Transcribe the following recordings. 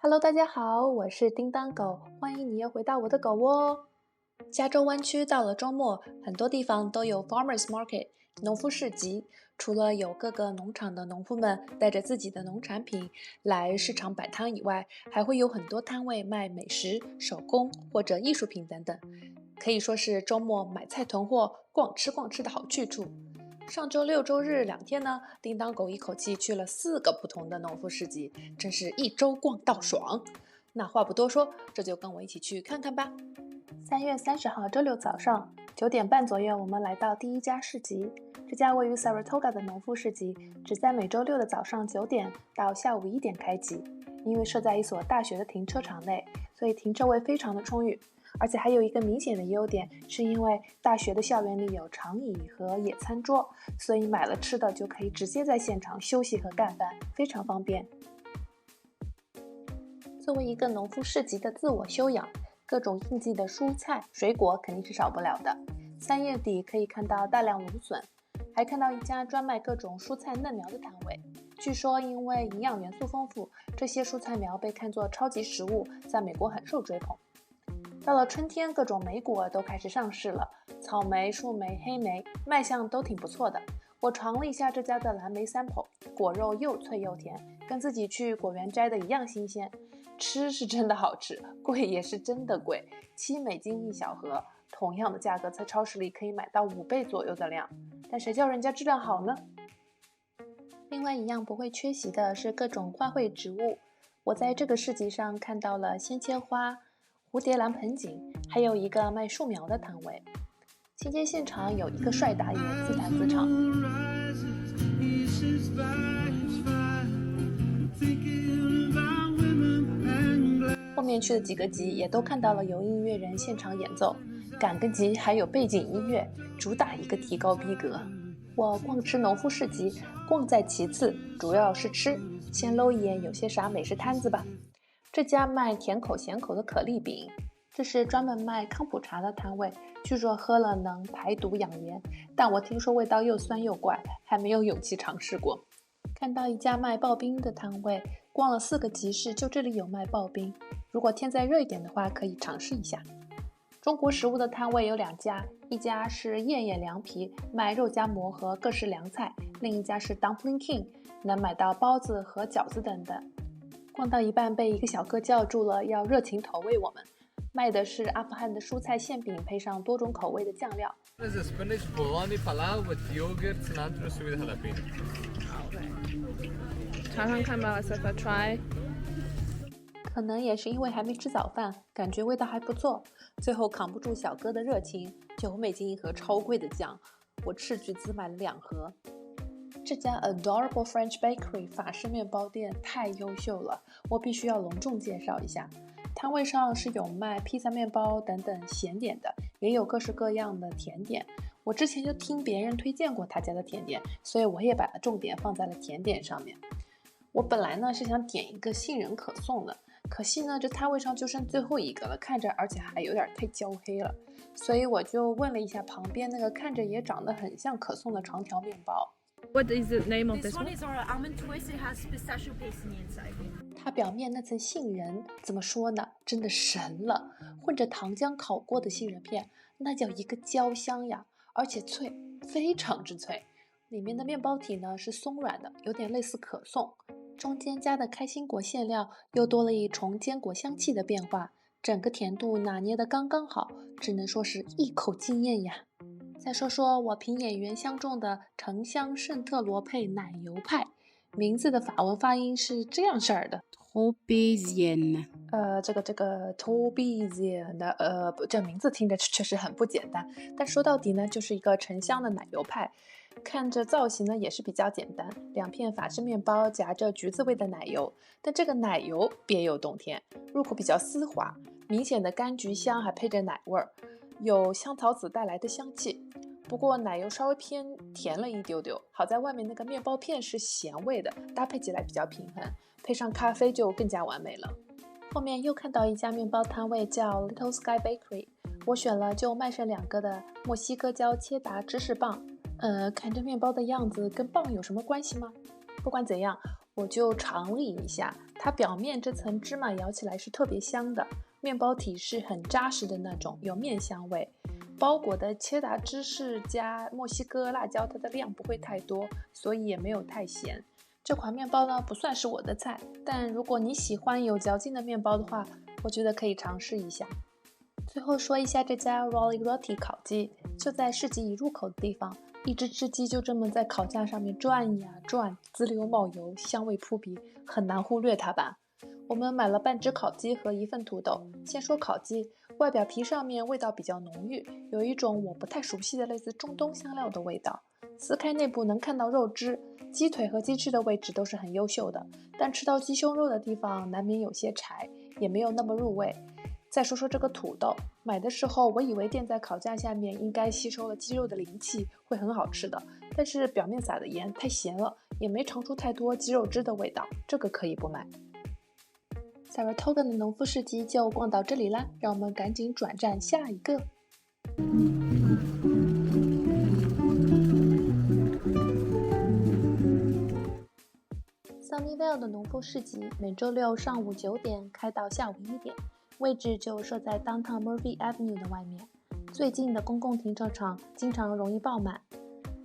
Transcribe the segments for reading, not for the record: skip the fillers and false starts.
Hello， 大家好，我是叮当狗，欢迎你又回到我的狗窝。加州湾区到了周末，很多地方都有 Farmers Market 农夫市集。除了有各个农场的农夫们带着自己的农产品来市场摆摊以外，还会有很多摊位卖美食、手工或者艺术品等等，可以说是周末买菜囤货、逛吃的好去处。上周六周日2天呢，叮当狗一口气去了4个不同的农夫市集，真是一周逛到爽。那话不多说，这就跟我一起去看看吧。3月30号周六早上9点半左右，我们来到第一家市集。这家位于 Saratoga 的农夫市集只在每周六的早上9点到下午1点开集。因为设在一所大学的停车场内，所以停车位非常的充裕。而且还有一个明显的优点，是因为大学的校园里有长椅和野餐桌，所以买了吃的就可以直接在现场休息和干饭，非常方便。作为一个农夫市集的自我修养，各种应季的蔬菜、水果肯定是少不了的。3月底可以看到大量芦笋，还看到一家专卖各种蔬菜嫩苗的摊位。据说因为营养元素丰富，这些蔬菜苗被看作超级食物，在美国很受追捧。到了春天，各种莓果都开始上市了，草莓、树莓、黑莓，卖相都挺不错的。我尝了一下这家的蓝莓 sample， 果肉又脆又甜，跟自己去果园摘的一样新鲜。吃是真的好吃，贵也是真的贵，$7一小盒，同样的价格在超市里可以买到5倍左右的量，但谁叫人家质量好呢？另外一样不会缺席的是各种花卉植物，我在这个市集上看到了鲜切花、蝴蝶兰盆景，还有一个卖树苗的摊位。期间现场有一个帅大爷自弹自唱，后面去的几个集也都看到了有音乐人现场演奏，赶个集还有背景音乐，主打一个提高逼格。我逛吃农夫市集，逛在其次，主要是吃，先搂一眼有些啥美食摊子吧。这家卖甜口咸口的可丽饼，这是专门卖康普茶的摊位，据说喝了能排毒养颜，但我听说味道又酸又怪，还没有勇气尝试过。看到一家卖刨冰的摊位，逛了4个集市，就这里有卖刨冰，如果天再热一点的话，可以尝试一下。中国食物的摊位有2家，一家是燕燕凉皮，卖肉夹馍和各式凉菜，另一家是 Dumpling King， 能买到包子和饺子等等。逛到一半被一个小哥叫住了，要热情投喂我们。卖的是阿富汗的蔬菜馅饼，配上多种口味的酱料。尝尝看吧 ，let's have a try。可能也是因为还没吃早饭，感觉味道还不错，最后扛不住小哥的热情，$9一盒超贵的酱，我斥巨资买了2盒。这家 Adorable French Bakery 法式面包店太优秀了，我必须要隆重介绍一下。摊位上是有卖披萨面包等等咸点的，也有各式各样的甜点。我之前就听别人推荐过他家的甜点，所以我也把重点放在了甜点上面。我本来呢是想点一个杏仁可颂的，可惜呢这摊位上就剩最后一个了，看着而且还有点太焦黑了，所以我就问了一下旁边那个看着也长得很像可颂的长条面包。What is the name of This this one one? is our almond twist. It has pistachio paste in the inside. 它表面那层杏仁怎么说呢，真的神了，混着糖浆烤过的杏仁片，那叫一个焦香呀，而且脆，非常之脆。里面的面包体呢是松软的，有点类似可颂，中间加的开心果馅料又多了一重坚果香气的变化，整个甜度拿捏得刚刚好，只能说是一口惊艳呀。再说说我凭眼缘相中的橙香圣特罗佩奶油派，名字的法文发音是这样式儿的 Tropézienne。这个 Tropézienne 的这名字听着确实很不简单，但说到底呢，就是一个橙香的奶油派。看着造型呢也是比较简单，2片法式面包夹着橘子味的奶油，但这个奶油别有洞天，入口比较丝滑，明显的柑橘香还配着奶味儿，有香草籽带来的香气。不过奶油稍微偏甜了一丢丢，好在外面那个面包片是咸味的，搭配起来比较平衡，配上咖啡就更加完美了。后面又看到一家面包摊位叫 Little Sky Bakery， 我选了就卖剩2个的墨西哥椒切达芝士棒。看这面包的样子跟棒有什么关系吗？不管怎样，我就尝了一下，它表面这层芝麻咬起来是特别香的，面包体是很扎实的那种，有面香味。包裹的切达芝士加墨西哥辣椒，它的量不会太多，所以也没有太咸。这款面包呢不算是我的菜，但如果你喜欢有嚼劲的面包的话，我觉得可以尝试一下。最后说一下这家 Rolly Roti 烤鸡，就在市集一入口的地方，一只鸡就这么在烤架上面转呀转，滋溜冒油，香味扑鼻，很难忽略它吧。我们买了半只烤鸡和1份土豆。先说烤鸡，外表皮上面味道比较浓郁，有一种我不太熟悉的类似中东香料的味道。撕开内部能看到肉汁，鸡腿和鸡翅的位置都是很优秀的，但吃到鸡胸肉的地方难免有些柴，也没有那么入味。再说说这个土豆，买的时候我以为垫在烤架下面应该吸收了鸡肉的灵气，会很好吃的，但是表面撒的盐太咸了，也没尝出太多鸡肉汁的味道，这个可以不买。Saratoga 的农夫市集就逛到这里啦，让我们赶紧转战下一个。Sunnyvale 的农夫市集每周六上午9点开到下午1点，位置就设在 Downtown Murphy Avenue 的外面，最近的公共停车场经常容易爆满。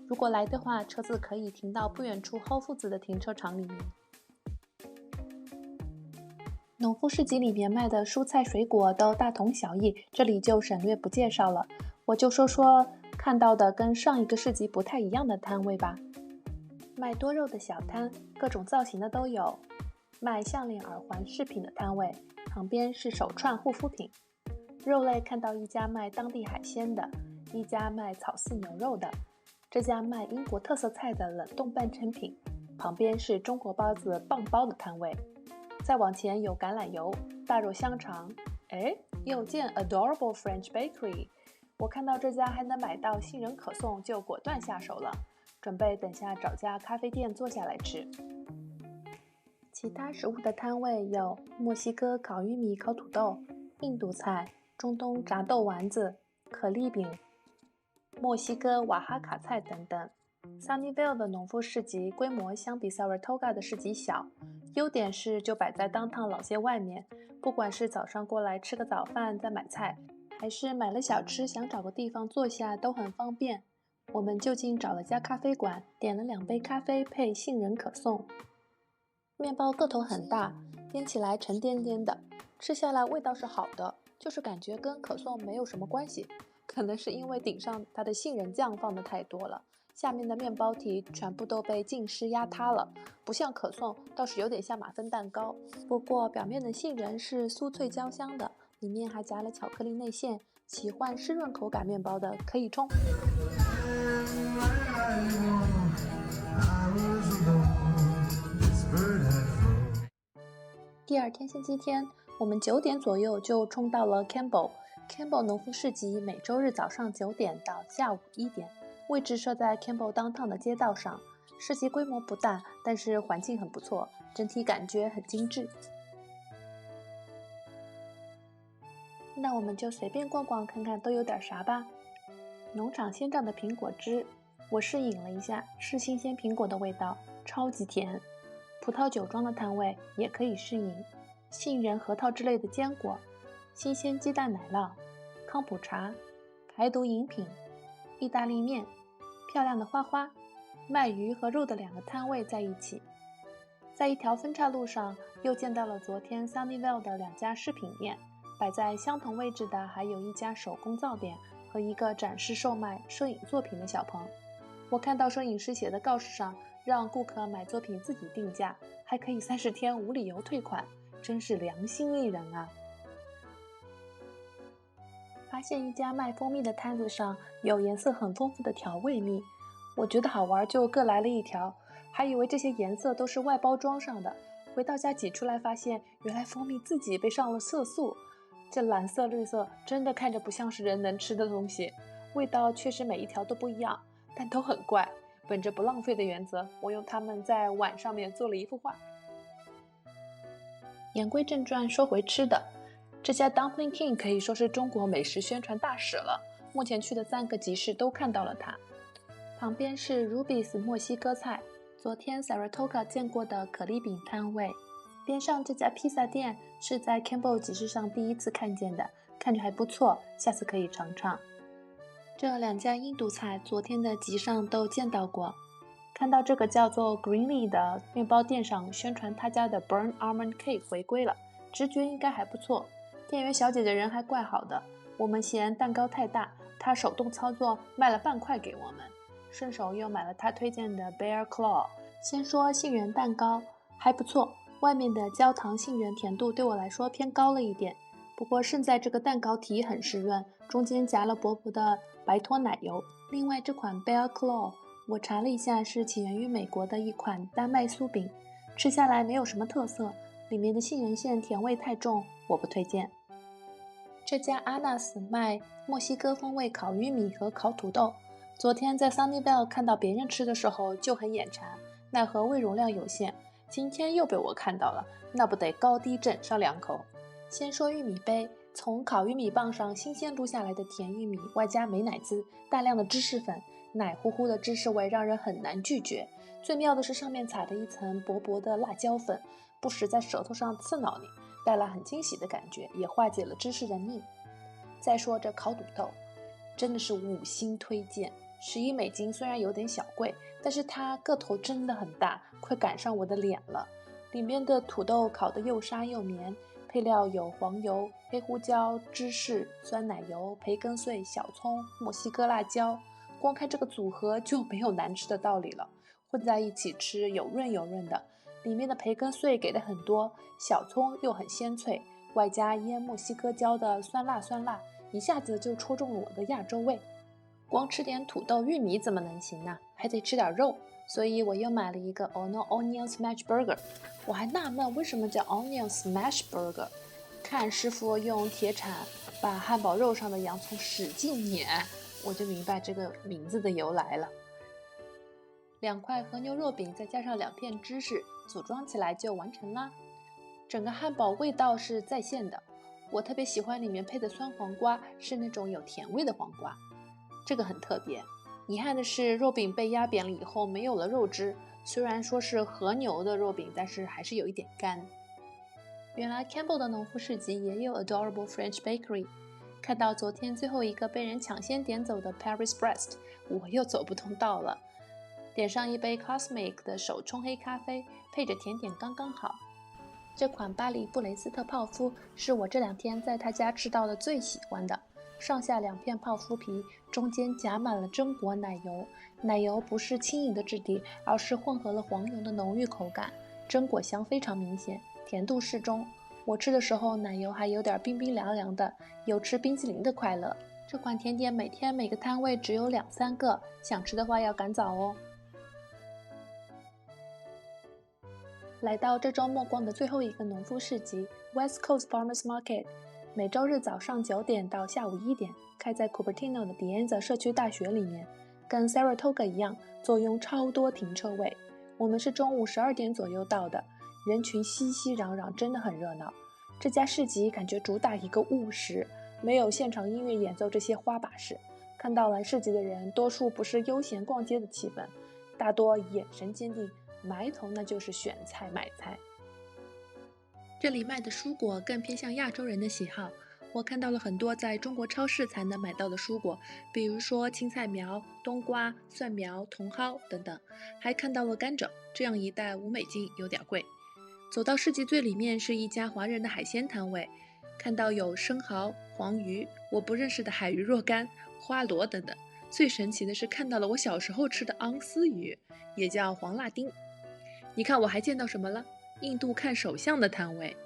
如果来的话，车子可以停到不远处 Whole Foods 的停车场里面。农夫市集里面卖的蔬菜水果都大同小异，这里就省略不介绍了。我就说说看到的跟上一个市集不太一样的摊位吧。卖多肉的小摊，各种造型的都有。卖项链、耳环、饰品的摊位，旁边是手串、护肤品。肉类看到一家卖当地海鲜的，一家卖草饲牛肉的，这家卖英国特色菜的冷冻半成品，旁边是中国包子、棒包的摊位。再往前有橄榄油、大肉香肠，又见 Adorable French Bakery。我看到这家还能买到杏仁可颂，就果断下手了，准备等下找家咖啡店坐下来吃。其他食物的摊位有墨西哥烤玉米、烤土豆、印度菜、中东炸豆丸子、可丽饼、墨西哥瓦哈卡菜等等。Sunnyvale 的农夫市集规模相比 Saratoga 的市集小，优点是就摆在 Downtown 老街外面，不管是早上过来吃个早饭再买菜，还是买了小吃想找个地方坐下都很方便。我们就近找了家咖啡馆，点了2杯咖啡配杏仁可颂。面包个头很大，煎起来沉甸甸的，吃下来味道是好的，就是感觉跟可颂没有什么关系，可能是因为顶上它的杏仁酱放的太多了，下面的面包体全部都被浸湿压塌了，不像可颂，倒是有点像马芬蛋糕。不过表面的杏仁是酥脆焦香的，里面还夹了巧克力内馅，喜欢湿润口感面包的可以冲。第二天星期天，我们9点左右就冲到了 Campbell 农夫市集，每周日早上9点到下午1点，位置设在 Campbell Downtown 的街道上。市集规模不大，但是环境很不错，整体感觉很精致。那我们就随便逛逛看看都有点啥吧。农场鲜榨的苹果汁，我试饮了一下，是新鲜苹果的味道，超级甜。葡萄酒庄的摊位也可以试饮，杏仁、核桃之类的坚果，新鲜鸡蛋奶酪，康普茶，排毒饮品，意大利面，漂亮的花花，卖鱼和肉的2个摊位在一起。在一条分岔路上，又见到了昨天 Sunnyvale 的2家饰品店，摆在相同位置的还有一家手工皂店和一个展示售卖摄影作品的小棚。我看到摄影师写的告示上，让顾客买作品自己定价，还可以30天无理由退款，真是良心艺人啊！发现一家卖蜂蜜的摊子上有颜色很丰富的调味蜜，我觉得好玩，就各来了1条，还以为这些颜色都是外包装上的，回到家挤出来发现原来蜂蜜自己被上了色素，这蓝色绿色真的看着不像是人能吃的东西，味道确实每一条都不一样，但都很怪。本着不浪费的原则，我用它们在碗上面做了一幅画。言归正传，说回吃的，这家 Dumpling King 可以说是中国美食宣传大使了，目前去的3个集市都看到了它。旁边是 Ruby's 墨西哥菜，昨天 Saratoga 见过的可丽饼摊位，边上这家披萨店是在 Campbell 集市上第一次看见的，看着还不错，下次可以尝尝。这两家印度菜昨天的集上都见到过，看到这个叫做 Greenlee 的面包店上宣传他家的 Burn Almond Cake 回归了，直觉应该还不错。店员小姐姐人还怪好的，我们嫌蛋糕太大，她手动操作卖了半块给我们，顺手又买了她推荐的 Bear Claw。先说杏仁蛋糕，还不错，外面的焦糖杏仁甜度对我来说偏高了一点，不过胜在这个蛋糕体很湿润，中间夹了薄薄的白脱奶油。另外这款 Bear Claw 我查了一下，是起源于美国的一款丹麦酥饼，吃下来没有什么特色，里面的杏仁馅甜味太重，我不推荐。这家 Anas 卖墨西哥风味烤玉米和烤土豆，昨天在 Sunnyvale 看到别人吃的时候就很眼馋，奈何胃容量有限，今天又被我看到了，那不得高低整上2口。先说玉米杯，从烤玉米棒上新鲜撸下来的甜玉米，外加美乃滋，大量的芝士粉，奶乎乎的芝士味让人很难拒绝。最妙的是上面撒了一层薄薄的辣椒粉，不时在舌头上刺挠你，带来很惊喜的感觉，也化解了芝士的腻。再说这烤土豆，真的是5星推荐，11美金虽然有点小贵，但是它个头真的很大，快赶上我的脸了。里面的土豆烤得又沙又绵，配料有黄油、黑胡椒、芝士、酸奶油、培根碎、小葱、墨西哥辣椒，光看这个组合就没有难吃的道理了。混在一起吃有润有润的，里面的培根碎给的很多，小葱又很鲜脆，外加腌墨西哥椒的酸辣，一下子就戳中了我的亚洲胃。光吃点土豆玉米怎么能行呢？还得吃点肉，所以我又买了一个 Ono Onion Smash Burger。我还纳闷为什么叫 Onion Smash Burger， 看师傅用铁铲把汉堡肉上的洋葱使劲碾，我就明白这个名字的由来了。2块和牛肉饼再加上2片芝士，组装起来就完成啦。整个汉堡味道是在线的，我特别喜欢里面配的酸黄瓜，是那种有甜味的黄瓜，这个很特别。遗憾的是肉饼被压扁了以后没有了肉汁，虽然说是和牛的肉饼，但是还是有一点干。原来 Campbell 的农夫市集也有 Adorable French Bakery， 看到昨天最后一个被人抢先点走的 Paris Brest， 我又走不动道了。点上一杯 Cosmic 的手冲黑咖啡，配着甜点刚刚好。这款巴黎布雷斯特泡芙是我这2天在他家吃到的最喜欢的，上下2片泡芙皮，中间夹满了榛果奶油，奶油不是轻盈的质地，而是混合了黄油的浓郁口感，榛果香非常明显，甜度适中。我吃的时候奶油还有点冰冰凉凉的，有吃冰淇淋的快乐。这款甜点每天每个摊位只有2-3个，想吃的话要赶早哦。来到这周末逛的最后一个农夫市集 West Coast Farmers Market， 每周日早上9点到下午1点，开在 Cupertino 的 Dianza 社区大学里面，跟 Saratoga 一样，坐拥超多停车位。我们是中午12点左右到的，人群熙熙攘攘，真的很热闹。这家市集感觉主打一个务实，没有现场音乐演奏这些花把式。看到来市集的人，多数不是悠闲逛街的气氛，大多眼神坚定，埋头那就是选菜买菜。这里卖的蔬果更偏向亚洲人的喜好，我看到了很多在中国超市才能买到的蔬果，比如说青菜苗、冬瓜、蒜苗、茼蒿等等，还看到了甘蔗，这样一袋5美金，有点贵。走到市集最里面是一家华人的海鲜摊位，看到有生蚝、黄鱼、我不认识的海鱼若干、花螺等等。最神奇的是看到了我小时候吃的昂斯鱼，也叫黄辣丁。你看我还见到什么了？印度看手相的摊位，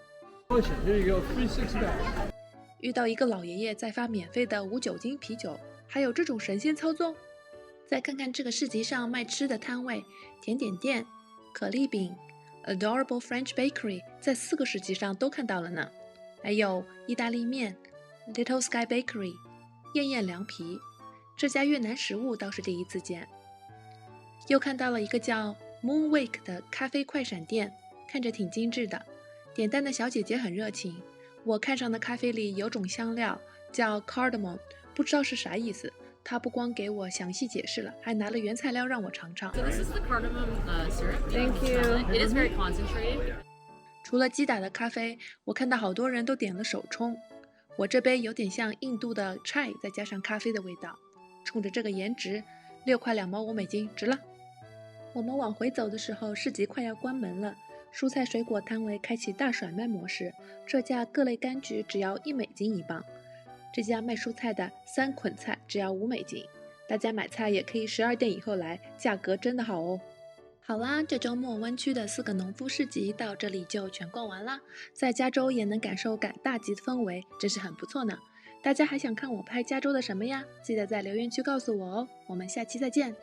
遇到一个老爷爷在发免费的无酒精啤酒，还有这种神仙操作。再看看这个市集上卖吃的摊位，甜点店、可丽饼、Adorable French Bakery 在4个市集上都看到了呢。还有意大利面、Little Sky Bakery、燕燕凉皮，这家越南食物倒是第一次见。又看到了一个叫 Moonwake 的咖啡快闪店，看着挺精致的，点单的小姐姐很热情。我看上的咖啡里有种香料叫 cardamom， 不知道是啥意思，她不光给我详细解释了，还拿了原材料让我尝尝。 So this is the cardamom syrup. Thank you. It is very concentrated. 除了击打的咖啡，我看到好多人都点了手冲。我这杯有点像印度的 chai 再加上咖啡的味道，冲着这个颜值，6块2毛5美金，值了。我们往回走的时候，市集快要关门了，蔬菜水果摊位开启大甩卖模式，这价各类柑橘只要1美金一磅。这家卖蔬菜的3捆菜只要5美金，大家买菜也可以12点以后来，价格真的好哦。好啦，这周末湾区的4个农夫市集到这里就全逛完啦，在加州也能感受赶大集的氛围，真是很不错呢。大家还想看我拍加州的什么呀？记得在留言区告诉我哦，我们下期再见。